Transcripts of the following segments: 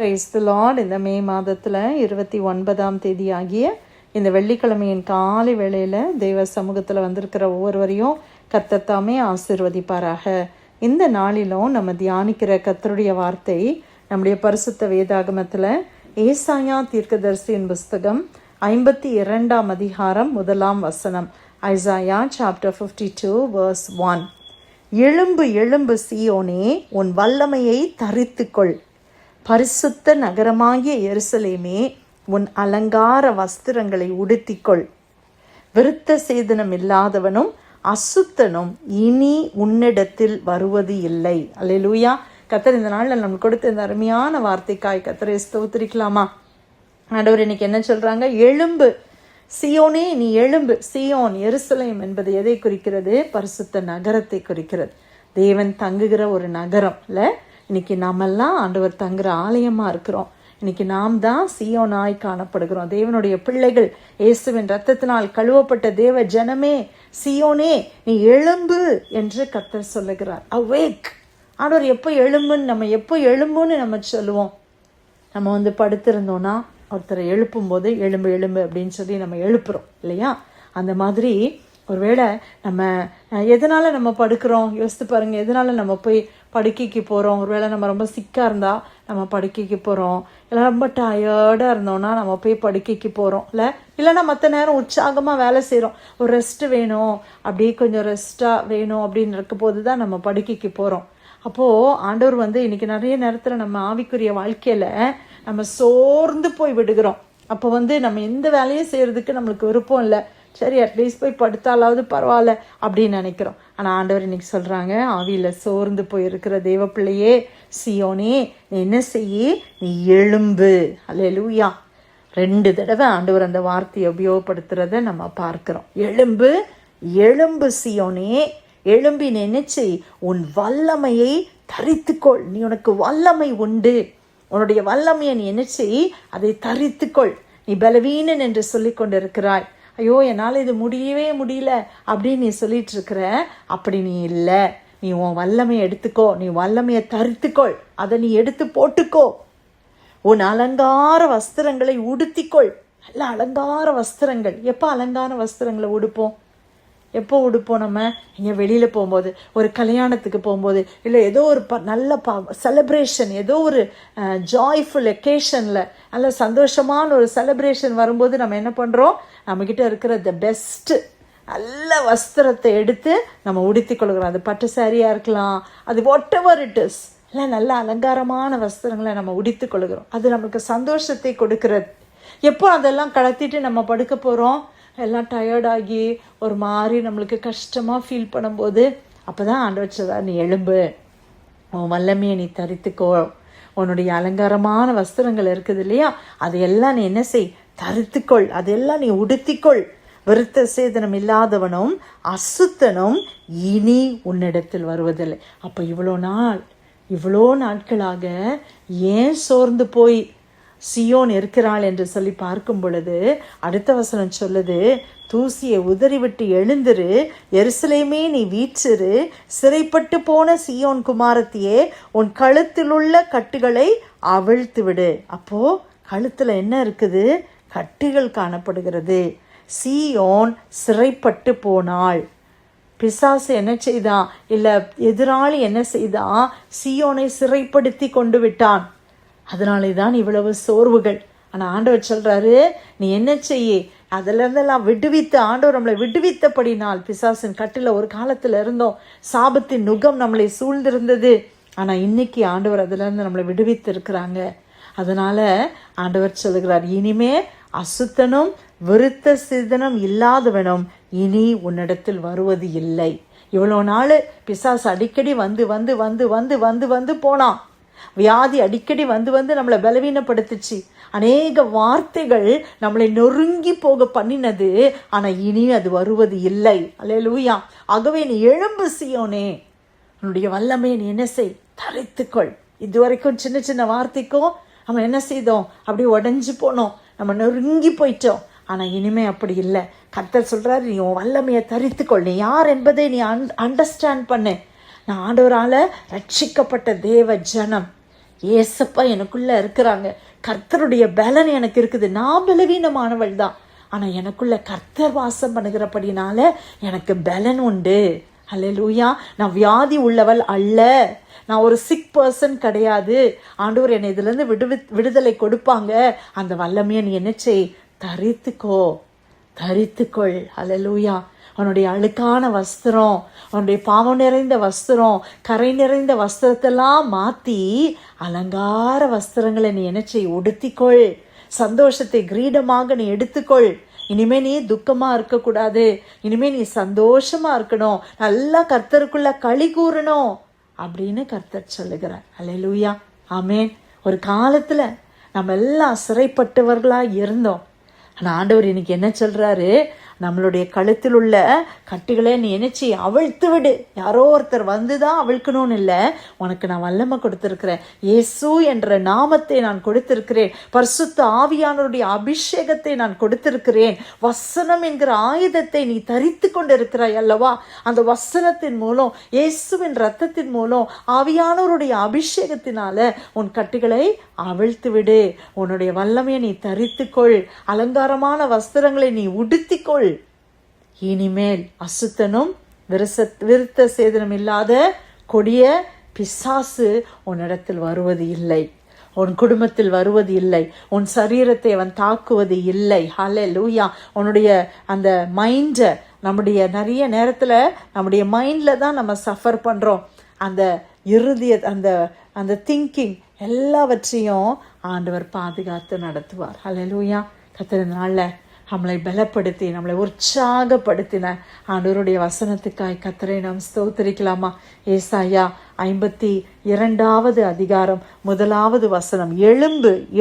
Praise the Lord. இந்த மே மாதத்தில் 29ஆம் தேதி ஆகிய இந்த வெள்ளிக்கிழமையின் காலை வேளையில் தெய்வ சமூகத்தில் வந்திருக்கிற ஒவ்வொருவரையும் கர்த்தர் தாமே ஆசீர்வதிப்பாராக. இந்த நாளிலும் நம்ம தியானிக்கிற கர்த்தருடைய வார்த்தை நம்முடைய பரிசுத்த வேதாகமத்தில் ஏசாயா தீர்க்கதரிசியின் புஸ்தகம் 52ஆம் அதிகாரம் 1ஆம் வசனம். Isaiah chapter 52 verse 1. எழும்பு எழும்பு சீயோனே, உன் வல்லமையை தரித்துக்கொள். பரிசுத்த நகரமாகிய எருசலேமே, உன் அலங்கார வஸ்திரங்களை உடுத்திக்கொள். விருத்த சேதனம் இல்லாதவனும் அசுத்தனும் இனி உன்னிடத்தில் வருவது இல்லை. அல்லேலூயா. கர்த்தர் இந்த நாளில் நமக்கு கொடுத்த இந்த அருமையான வார்த்தைக்காய் கர்த்தரை ஸ்தோத்திரிக்கலாமா? ஆண்டவர் இன்னைக்கு என்ன சொல்றாங்க? எழும்பு சீயோனே, நீ எழும்பு. சீயோன் எருசலேம் என்பது எதை குறிக்கிறது? பரிசுத்த நகரத்தை குறிக்கிறது. தேவன் தங்குகிற ஒரு நகரம் இல்லை? இன்னைக்கு நாமெல்லாம் ஆண்டவர் தங்குற ஆலயமா இருக்கிறோம். இன்னைக்கு நாம் தான் சீயோனாய் காணப்படுகிறோம். தேவனுடைய பிள்ளைகள், இயேசுவின் இரத்தத்தினால் கழுவப்பட்ட தேவ ஜனமே, சீயோனே நீ எழும்பு என்று கர்த்தர் சொல்லுகிறார். அவேக். ஆண்டவர் எப்போ எழும்புன்னு நம்ம சொல்லுவோம்? நம்ம படுத்திருந்தோம்னா ஒருத்தரை எழுப்பும் போது எழும்பு எழும்பு அப்படின்னு சொல்லி நம்ம எழுப்புறோம் இல்லையா? அந்த மாதிரி ஒருவேளை நம்ம எதனால நம்ம படுக்கிறோம் யோசித்து பாருங்க. எதனால நம்ம போய் படுக்கைக்கு போகிறோம்? ஒருவேளை நம்ம ரொம்ப சிக்காக இருந்தால் நம்ம படுக்கைக்கு போகிறோம். இல்லை ரொம்ப டயர்டாக இருந்தோம்னா நம்ம போய் படுக்கைக்கு போகிறோம் இல்லைன்னா மற்ற நேரம் உற்சாகமாக வேலை செய்கிறோம். ஒரு ரெஸ்ட்டு வேணும், அப்படியே கொஞ்சம் ரெஸ்ட்டாக வேணும் அப்படின்னு இருக்க போது தான் நம்ம படுக்கைக்கு போகிறோம். அப்போது ஆண்டவர் இன்னைக்கு நிறைய நேரத்தில் நம்ம ஆவிக்குரிய வாழ்க்கையில் நம்ம சோர்ந்து போய் விடுகிறோம். அப்போ நம்ம எந்த வேலையும் செய்கிறதுக்கு நம்மளுக்கு விருப்பம் இல்லை. சரி, அட்லீஸ்ட் போய் படுத்தாலாவது பரவாயில்ல அப்படின்னு நினைக்கிறோம். ஆனால் ஆண்டவர் இன்னைக்கு சொல்கிறாங்க, ஆவியில் சோர்ந்து போயிருக்கிற தேவ பிள்ளையே, சீயோனே நீ என்ன செய்யி? நீ எழும்பு. அல்லேலூயா. 2 தடவை ஆண்டவர் அந்த வார்த்தையை உபயோகப்படுத்துறத நம்ம பார்க்கிறோம். எழும்பு எழும்பு சீயோனே, எழும்பி நீ என்ன செய்? உன் வல்லமையை தரித்துக்கொள். நீ உனக்கு வல்லமை உண்டு. உன்னுடைய வல்லமையை நீ என்ன செய்? அதை தரித்துக்கொள். நீ பலவீனன் என்று சொல்லி கொண்டிருக்கிறாய். ஐயோ, என்னால் இது முடியவே முடியல அப்படின்னு நீ சொல்லிட்டு இருக்கிற. அப்படி நீ இல்லை. நீ உன் வல்லமையை எடுத்துக்கோ. நீ வல்லமையை தரித்துக்கொள். அதை நீ எடுத்து போட்டுக்கோ. உன் அலங்கார வஸ்திரங்களை உடுத்திக்கொள். நல்ல அலங்கார வஸ்திரங்கள். எப்போ அலங்கார வஸ்திரங்களை உடுப்போம்? எப்போ உடுப்போம்? நம்ம இங்கே வெளியில் போகும்போது, ஒரு கல்யாணத்துக்கு போகும்போது, இல்லை ஏதோ ஒரு நல்ல செலிப்ரேஷன், ஏதோ ஒரு ஜாய்ஃபுல் எக்கேஷனில் நல்ல சந்தோஷமான ஒரு செலிப்ரேஷன் வரும்போது நம்ம என்ன பண்ணுறோம்? நம்மக்கிட்ட இருக்கிற த பெஸ்ட்டு நல்ல வஸ்திரத்தை எடுத்து நம்ம உடுத்தி கொள்கிறோம். அது பட்டு சாரியாக இருக்கலாம், அது வாட் எவர் இட் இஸ், இல்லை நல்ல அலங்காரமான வஸ்திரங்களை நம்ம உடுத்தி கொள்கிறோம். அது நமக்கு சந்தோஷத்தை கொடுக்கிறது. எப்போ அதெல்லாம் கலத்திட்டு நம்ம படுக்க போகிறோம்? எல்லாம் டயர்டாகி ஒரு மாதிரி நம்மளுக்கு கஷ்டமாக ஃபீல் பண்ணும்போது அப்போ தான் ஆண்டவர் சொல்றார், நீ எழும்பு, உன் வல்லமையை நீ தரித்துக்கோ. உன்னுடைய அலங்காரமான வஸ்திரங்கள் இருக்குது இல்லையா, அதையெல்லாம் நீ என்ன செய்? தரித்துக்கொள். அதெல்லாம் நீ உடுத்திக்கொள். விருத்த சேதனம் இல்லாதவனும் அசுத்தனும் இனி உன்னிடத்தில் வருவதில்லை. அப்போ இவ்வளோ நாட்களாக ஏன் சோர்ந்து போய் சியோன் இருக்கிறாள் என்று சொல்லி பார்க்கும் பொழுது அடுத்த வசனம் சொல்லுது, தூசியை உதறிவிட்டு எழுந்திரு, எருசலேமே நீ வீற்றிரு, சிறைப்பட்டு போன சியோன் குமாரத்தியே, உன் கழுத்தில் உள்ள கட்டுகளை அவிழ்த்து விடு. அப்போ கழுத்துல என்ன இருக்குது? கட்டுகள் காணப்படுகிறது. சியோன் சிறைப்பட்டு போனாள். பிசாசு என்ன செய்தான்? இல்லை எதிராளி என்ன செய்தான்? சியோனை சிறைப்படுத்தி கொண்டு விட்டான். அதனாலே தான் இவ்வளவு சோர்வுகள். ஆனால் ஆண்டவர் சொல்றாரு, நீ என்ன செய்ய? அதிலிருந்தெல்லாம் விடுவித்து, ஆண்டவர் நம்மளை விடுவித்தபடினால், பிசாசின் கட்டில் ஒரு காலத்தில் இருந்தோம், சாபத்தின் நுகம் நம்மளை சூழ்ந்திருந்தது. ஆனால் இன்னைக்கு ஆண்டவர் அதிலிருந்து நம்மளை விடுவித்து இருக்கிறாங்க. அதனால ஆண்டவர் சொல்லுகிறார், இனிமே அசுத்தனும் விருத்த சேதனம் இல்லாதவனும் இனி உன்னிடத்தில் வருவது இல்லை. இவ்வளோ நாள் பிசாசு அடிக்கடி வந்து போனான். வியாதி அடிக்கடி வந்து நம்மளை பலவீனப்படுத்துச்சு. அநேக வார்த்தைகள் நம்மளை நொறுங்கி போக பண்ணினது. ஆனால் இனி அது வருவது இல்லை. அல்லேலூயா. ஆகவே நீ எழும்பு சீயோனே, உன்னுடைய வல்லமையை நீ என்ன செய்? தரித்துக்கொள். இதுவரைக்கும் சின்ன சின்ன வார்த்தைக்கும் நம்ம என்ன செய்தோம்? அப்படி உடஞ்சி போனோம், நம்ம நொறுங்கி போயிட்டோம். ஆனால் இனிமே அப்படி இல்லை. கர்த்தர் சொல்றாரு, நீ உன் வல்லமையை தரித்துக்கொள். நீ யார் என்பதை நீ அண்டர்ஸ்டாண்ட் பண்ணு. நான் ஆண்டவரால் ரட்சிக்கப்பட்ட தேவ ஜனம். ஏசப்பா எனக்குள்ள இருக்கிறாங்க, கர்த்தருடைய பலன் எனக்கு இருக்குது. நான் பலவீனமானவள் தான், ஆனா எனக்குள்ள கர்த்தர் வாசம் பண்ணுகிறபடினால எனக்கு பலன் உண்டு. அல்லேலூயா. நான் வியாதி உள்ளவள் அல்ல, நான் ஒரு சிக் பர்சன் கிடையாது. ஆண்டவர் என்னை இதுல இருந்து விடுதலை கொடுப்பாங்க. அந்த வல்லமையை நீ என்ன செய்? தரித்துக்கொள். அல்லேலூயா. அவனுடைய அழுக்கான வஸ்திரம், அவனுடைய பாவம் நிறைந்த வஸ்திரம், கரை நிறைந்த வஸ்திரத்தெல்லாம் மாத்தி அலங்கார வஸ்திரங்களை நீ என்ன செய்? உடுத்திக்கொள். சந்தோஷத்தை கிரீடமாக நீ எடுத்துக்கொள். இனிமே நீ துக்கமா இருக்கக்கூடாது, இனிமே நீ சந்தோஷமா இருக்கணும், நல்லா கர்த்தருக்குள்ள களி கூறணும் அப்படின்னு கர்த்தர் சொல்லுகிறார். அல்லேலூயா. ஆமென். ஒரு காலத்துல நம்ம எல்லாம் சிறைப்பட்டவர்களா இருந்தோம். ஆனா ஆண்டவர் இன்னைக்கு என்ன சொல்றாரு? நம்மளுடைய கழுத்தில் உள்ள கட்டுகளை நீ நினைச்சி அவிழ்த்து விடு. யாரோ ஒருத்தர் வந்துதான் அவிழ்க்கணும்னு இல்லை, உனக்கு நான் வல்லமை கொடுத்திருக்கிறேன். இயேசு என்ற நாமத்தை நான் கொடுத்திருக்கிறேன். பரிசுத்த ஆவியானவருடைய அபிஷேகத்தை நான் கொடுத்திருக்கிறேன். வசனம் என்கிற ஆயுதத்தை நீ தரித்து கொண்டிருக்கிறாய் அல்லவா? அந்த வசனத்தின் மூலம், இயேசுவின் ரத்தத்தின் மூலம், ஆவியானவருடைய அபிஷேகத்தினால உன் கட்டுகளை அவிழ்த்து விடு. உன்னுடைய வல்லமையை நீ தரித்துக்கொள். அலங்காரமான வஸ்திரங்களை நீ உடுத்திக்கொள். இனிமேல் அசுத்தனும் விருத்த சேதனம் இல்லாத கொடிய பிசாசு உன்னிடத்தில் வருவது இல்லை, உன் குடும்பத்தில் வருவது இல்லை, உன் சரீரத்தை அவன் தாக்குவது இல்லை. ஹல்லேலூயா. உன்னுடைய அந்த மைண்டை, நம்முடைய நிறைய நேரத்தில் நம்முடைய மைண்டில் தான் நம்ம சஃபர் பண்ணுறோம். அந்த இறுதிய அந்த திங்கிங் எல்லாவற்றையும் ஆண்டவர் பாதுகாத்து நடத்துவார். ஹல்லேலூயா. கர்த்தர் நாளில் நம்மளை பலப்படுத்தி நம்மளை உற்சாகப்படுத்தின ஆண்டவருடைய வசனத்துக்காய் கர்த்தரை நாம் ஸ்தோத்திரிக்கலாமா? ஏசாயா 52 அதிகாரம் 1 வசனம்.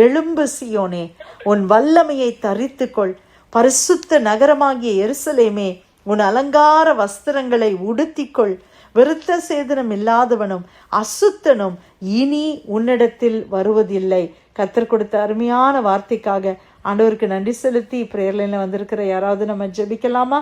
எழும்பு சீயோனே, உன் வல்லமையை தரித்துக்கொள். பரிசுத்த நகரமாகிய எருசலேமே, உன் அலங்கார வஸ்திரங்களை உடுத்திக்கொள். விருத்த சேதனம் இல்லாதவனும் அசுத்தனும் இனி உன்னிடத்தில் வருவதில்லை. கர்த்தர் கொடுத்த அருமையான வார்த்தைக்காக ஆண்டவருக்கு நன்றி செலுத்தி பிரேயர் லைன்ல வந்திருக்கிற யாராவது நம்ம ஜெபிக்கலாமா?